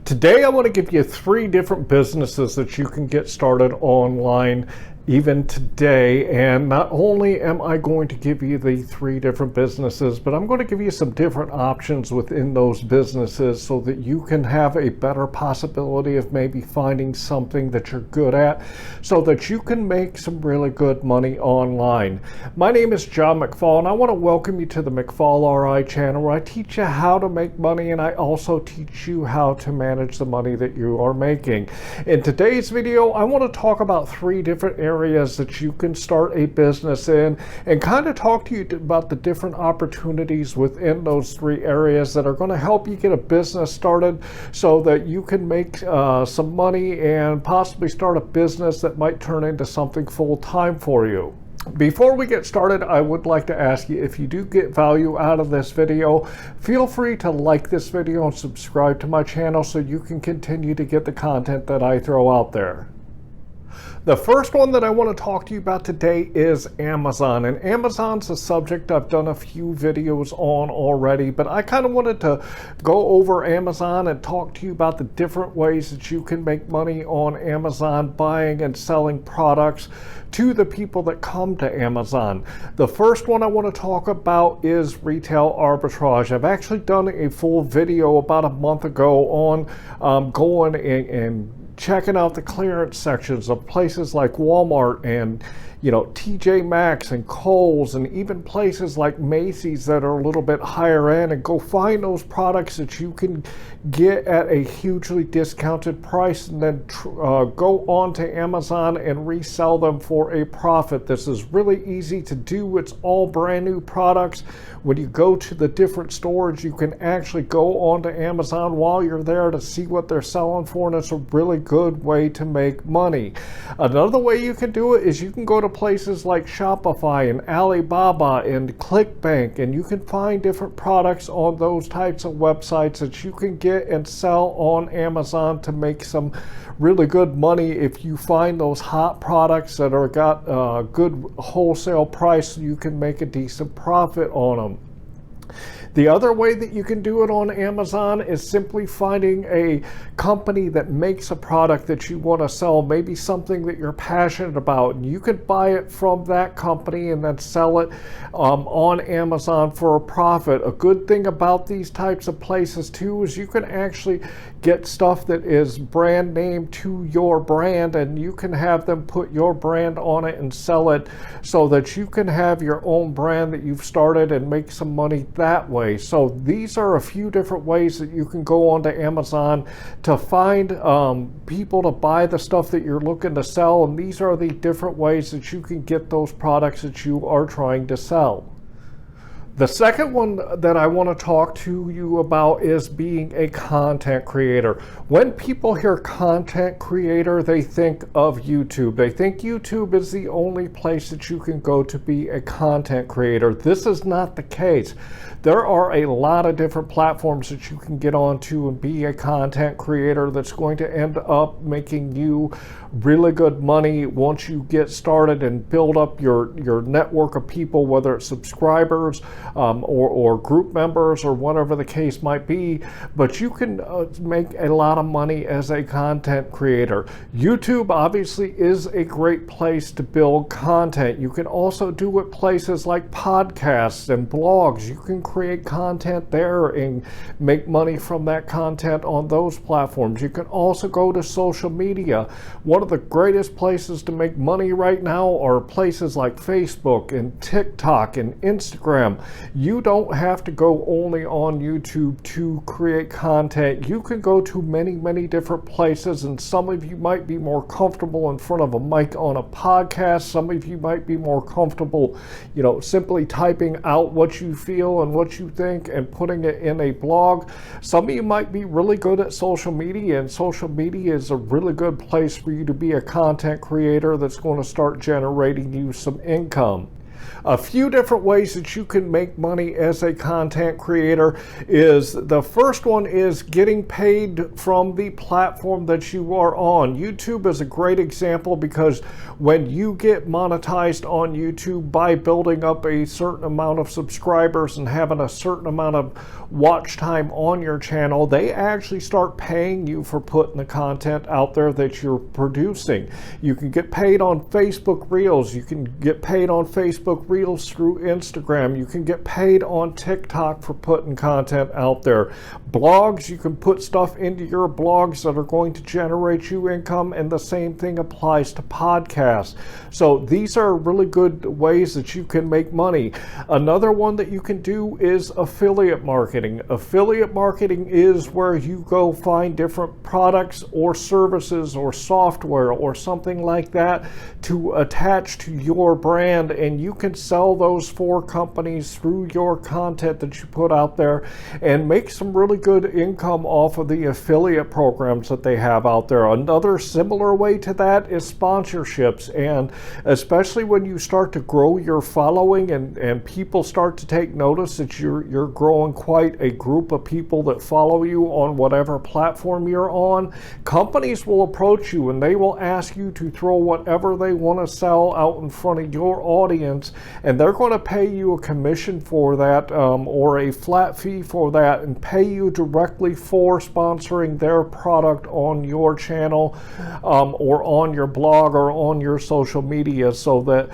Today I want to give you 3 different businesses that you can get started online even today. And not only am I going to give you the 3 different businesses, but I'm going to give you some different options within those businesses so that you can have a better possibility of maybe finding something that you're good at so that you can make some really good money online. My name is John McFall, and I want to welcome you to the McFallRI channel, where I teach you how to make money, and I also teach you how to manage the money that you are making. In today's video, I want to talk about 3 different areas that you can start a business in, and kind of talk to you about the different opportunities within those 3 areas that are going to help you get a business started so that you can make some money and possibly start a business that might turn into something full-time for you. Before we get started, I would like to ask you, if you do get value out of this video, feel free to like this video and subscribe to my channel so you can continue to get the content that I throw out there. The first one that I want to talk to you about today is Amazon. And Amazon's a subject I've done a few videos on already, but I kind of wanted to go over Amazon and talk to you about the different ways that you can make money on Amazon buying and selling products to the people that come to Amazon. The first one I want to talk about is retail arbitrage. I've actually done a full video about a month ago on going and checking out the clearance sections of places like Walmart and TJ Maxx and Kohl's, and even places like Macy's that are a little bit higher end, and go find those products that you can get at a hugely discounted price, and then go on to Amazon and resell them for a profit. This is really easy to do. It's all brand new products. When you go to the different stores, you can actually go on to Amazon while you're there to see what they're selling for, and it's a really good way to make money. Another way you can do it is you can go to places like Shopify and Alibaba and ClickBank, and you can find different products on those types of websites that you can get and sell on Amazon to make some really good money if you find those hot products that are got a good wholesale price. You can make a decent profit on them. The other way that you can do it on Amazon is simply finding a company that makes a product that you want to sell, maybe something that you're passionate about, and you can buy it from that company and then sell it on Amazon for a profit. A good thing about these types of places too is you can actually get stuff that is brand name to your brand, and you can have them put your brand on it and sell it so that you can have your own brand that you've started and make some money that way. So these are a few different ways that you can go onto Amazon to find people to buy the stuff that you're looking to sell, and these are the different ways that you can get those products that you are trying to sell. The second one that I want to talk to you about is being a content creator. When people hear content creator, they think of YouTube. They think YouTube is the only place that you can go to be a content creator. This is not the case. There are a lot of different platforms that you can get onto and be a content creator that's going to end up making you really good money once you get started and build up your network of people, whether it's subscribers or group members or whatever the case might be. But you can make a lot of money as a content creator. YouTube obviously is a great place to build content. You can also do it places like podcasts and blogs. You can create content there and make money from that content on those platforms. You can also go to social media. One of the greatest places to make money right now are places like Facebook and TikTok and Instagram. You don't have to go only on YouTube to create content. You can go to many different places, and some of you might be more comfortable in front of a mic on a podcast. Some of you might be more comfortable, simply typing out what you feel and what you think and putting it in a blog. Some of you might be really good at social media, and social media is a really good place for you to be a content creator that's going to start generating you some income. A few different ways that you can make money as a content creator is, the first one is getting paid from the platform that you are on. YouTube is a great example because when you get monetized on YouTube by building up a certain amount of subscribers and having a certain amount of watch time on your channel, they actually start paying you for putting the content out there that you're producing. You can get paid on Facebook Reels. You can get paid on Facebook Reels through Instagram. You can get paid on TikTok for putting content out there. Blogs, you can put stuff into your blogs that are going to generate you income, and the same thing applies to podcasts. So these are really good ways that you can make money. Another one that you can do is affiliate marketing. Affiliate marketing is where you go find different products or services or software or something like that to attach to your brand, and you can sell those for companies through your content that you put out there and make some really good income off of the affiliate programs that they have out there. Another similar way to that is sponsorships, and especially when you start to grow your following and people start to take notice that you're growing quite a group of people that follow you on whatever platform you're on, companies will approach you and they will ask you to throw whatever they want to sell out in front of your audience, and they're going to pay you a commission for that or a flat fee for that, and pay you directly for sponsoring their product on your channel or on your blog or on your social media, so that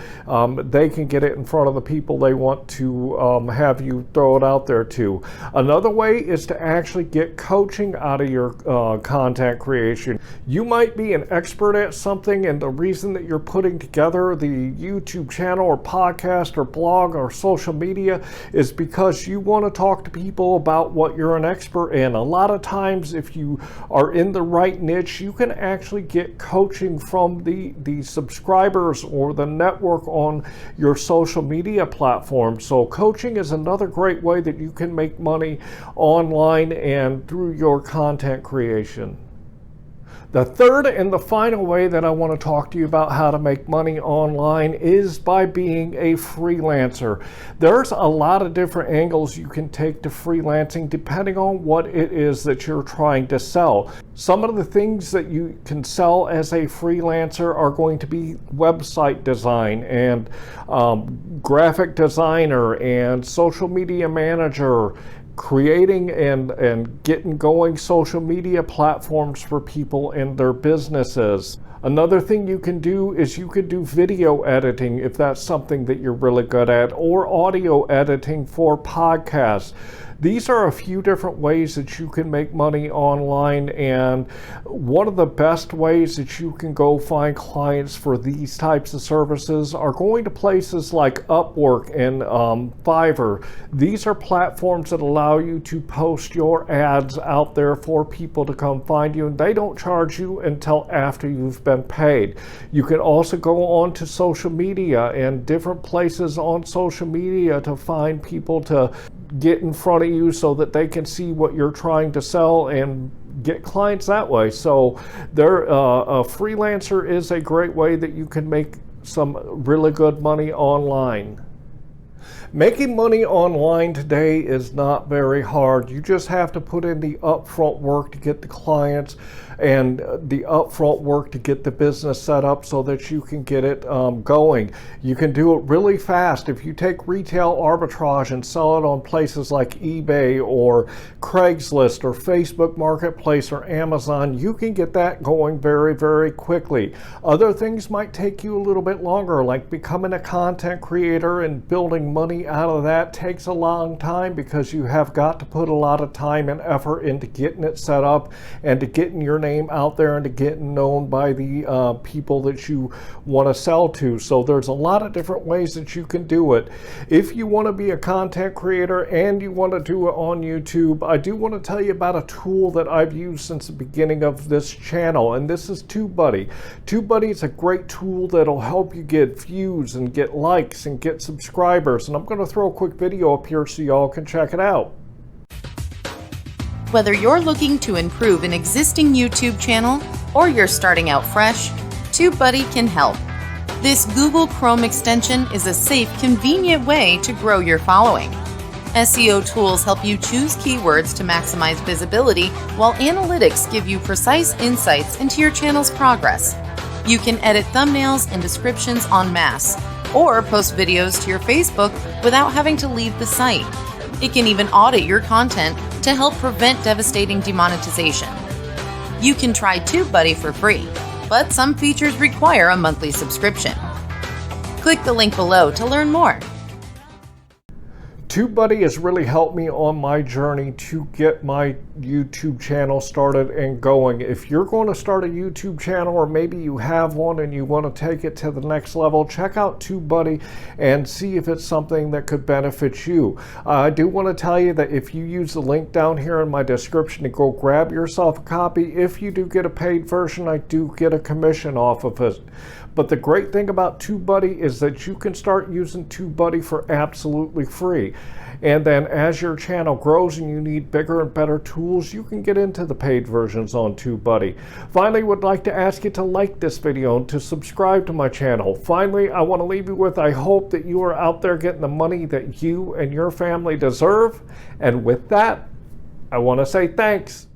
they can get it in front of the people they want to have you throw it out there to. Another way is to actually get coaching out of your content creation. You might be an expert at something, and the reason that you're putting together the YouTube channel or podcast or blog or social media is because you want to talk to people about what you're an expert in. A lot of times, if you are in the right niche, you can actually get coaching from the subscribers or the network on your social media platform. So coaching is another great way that you can make money online and through your content creation. The third and the final way that I want to talk to you about how to make money online is by being a freelancer. There's a lot of different angles you can take to freelancing depending on what it is that you're trying to sell. Some of the things that you can sell as a freelancer are going to be website design and graphic designer and social media manager, creating and getting going social media platforms for people and their businesses. Another thing you can do is you could do video editing if that's something that you're really good at, or audio editing for podcasts. These are a few different ways that you can make money online, and one of the best ways that you can go find clients for these types of services are going to places like Upwork and Fiverr. These are platforms that allow you to post your ads out there for people to come find you, and they don't charge you until after you've been paid. You can also go on to social media and different places on social media to find people to get in front of you so that they can see what you're trying to sell and get clients that way. So a freelancer is a great way that you can make some really good money online. Making money online today is not very hard. You just have to put in the upfront work to get the clients and the upfront work to get the business set up so that you can get it going. You can do it really fast. If you take retail arbitrage and sell it on places like eBay or Craigslist or Facebook Marketplace or Amazon, you can get that going very, very quickly. Other things might take you a little bit longer, like becoming a content creator and building money out of that takes a long time because you have got to put a lot of time and effort into getting it set up and to getting your name out there and to getting known by the people that you want to sell to. So there's a lot of different ways that you can do it. If you want to be a content creator and you want to do it on YouTube, I do want to tell you about a tool that I've used since the beginning of this channel, and this is TubeBuddy. TubeBuddy is a great tool that'll help you get views and get likes and get subscribers, and I'm going to throw a quick video up here so y'all can check it out. Whether you're looking to improve an existing YouTube channel or you're starting out fresh, TubeBuddy can help. This Google Chrome extension is a safe, convenient way to grow your following. SEO tools help you choose keywords to maximize visibility, while analytics give you precise insights into your channel's progress. You can edit thumbnails and descriptions en masse, or post videos to your Facebook without having to leave the site. It can even audit your content to help prevent devastating demonetization. You can try TubeBuddy for free, but some features require a monthly subscription. Click the link below to learn more. TubeBuddy has really helped me on my journey to get my YouTube channel started and going. If you're going to start a YouTube channel, or maybe you have one and you want to take it to the next level, check out TubeBuddy and see if it's something that could benefit you. I do want to tell you that if you use the link down here in my description to go grab yourself a copy, if you do get a paid version, I do get a commission off of it. But the great thing about TubeBuddy is that you can start using TubeBuddy for absolutely free. And then as your channel grows and you need bigger and better tools, you can get into the paid versions on TubeBuddy. Finally, would like to ask you to like this video and to subscribe to my channel. Finally, I want to leave you with, I hope that you are out there getting the money that you and your family deserve. And with that, I want to say thanks.